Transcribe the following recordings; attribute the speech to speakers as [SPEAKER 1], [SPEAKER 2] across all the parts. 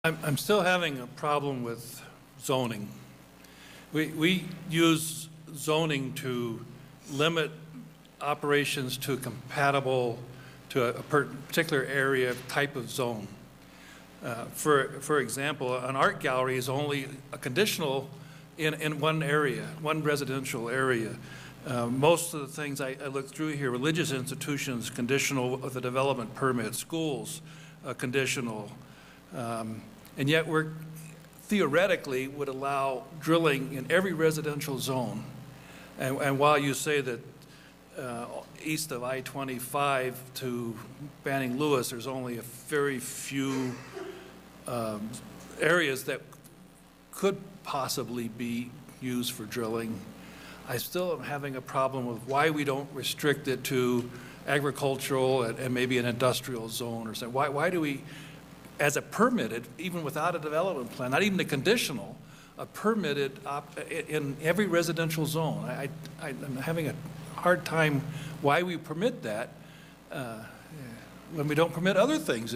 [SPEAKER 1] I'm still having a problem with zoning. We use zoning to limit operations to compatible to a particular area type of zone. For example, an art gallery is only a conditional in one area, one residential area. Most of the things I looked through here, religious institutions, conditional with a development permit, schools, conditional. And yet we're theoretically would allow drilling in every residential zone. And while you say that east of I-25 to Banning Lewis, there's only a very few areas that could possibly be used for drilling, I still am having a problem with why we don't restrict it to agricultural and maybe an industrial zone or something. Why do we, as a permitted, even without a development plan, not even a conditional, a permitted in every residential zone? I'm having a hard time why we permit that when we don't permit other things,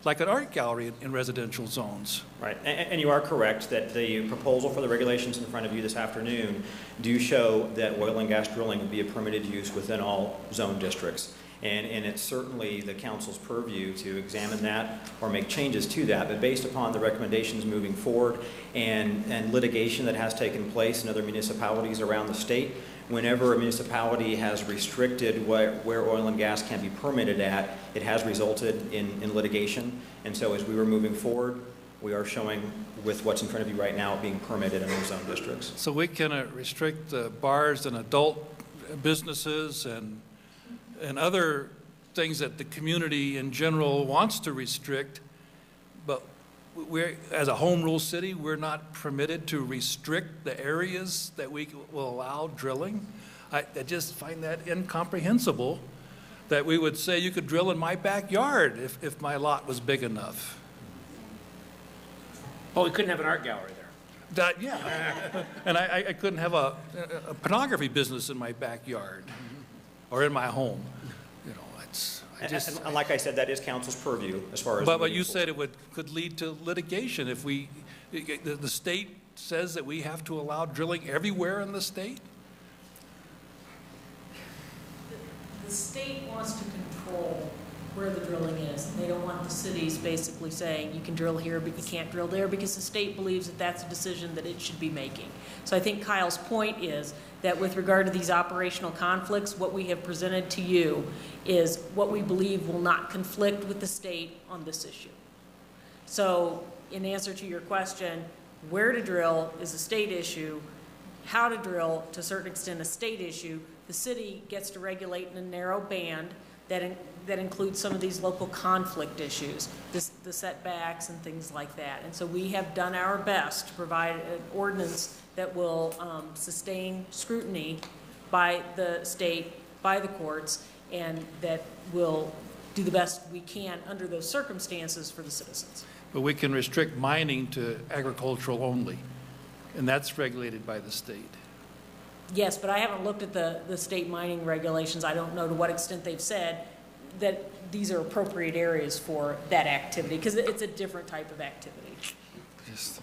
[SPEAKER 1] like an art gallery in residential zones.
[SPEAKER 2] Right, and you are correct that the proposal for the regulations in front of you this afternoon do show that oil and gas drilling would be a permitted use within all zone districts. And it's certainly the council's purview to examine that or make changes to that. But based upon the recommendations moving forward and litigation that has taken place in other municipalities around the state, whenever a municipality has restricted where oil and gas can be permitted at, it has resulted in litigation. And so as we were moving forward, we are showing with what's in front of you right now being permitted in those zone districts.
[SPEAKER 1] So we can restrict bars and adult businesses and other things that the community in general wants to restrict, but we're, as a home rule city, we're not permitted to restrict the areas that we will allow drilling. I just find that incomprehensible that we would say you could drill in my backyard if my lot was big enough.
[SPEAKER 3] Well, we couldn't have an art gallery there.
[SPEAKER 1] Yeah, and I couldn't have a pornography business in my backyard or in my home. You know,
[SPEAKER 2] and like I said, that is council's purview as far as.
[SPEAKER 1] But you said it could lead to litigation if the state says that we have to allow drilling everywhere in the state.
[SPEAKER 4] The state wants to control where the drilling is. They don't want the cities basically saying you can drill here but you can't drill there, because the state believes that that's a decision that it should be making. So I think Kyle's point is that with regard to these operational conflicts, what we have presented to you is what we believe will not conflict with the state on this issue. So in answer to your question, where to drill is a state issue, how to drill to a certain extent a state issue. The city gets to regulate in a narrow band that includes some of these local conflict issues, the setbacks and things like that. And so we have done our best to provide an ordinance that will sustain scrutiny by the state, by the courts, and that will do the best we can under those circumstances for the citizens.
[SPEAKER 1] But we can restrict mining to agricultural only, and that's regulated by the state.
[SPEAKER 4] Yes, but I haven't looked at the state mining regulations. I don't know to what extent they've said that these are appropriate areas for that activity, because it's a different type of activity.
[SPEAKER 1] Yes.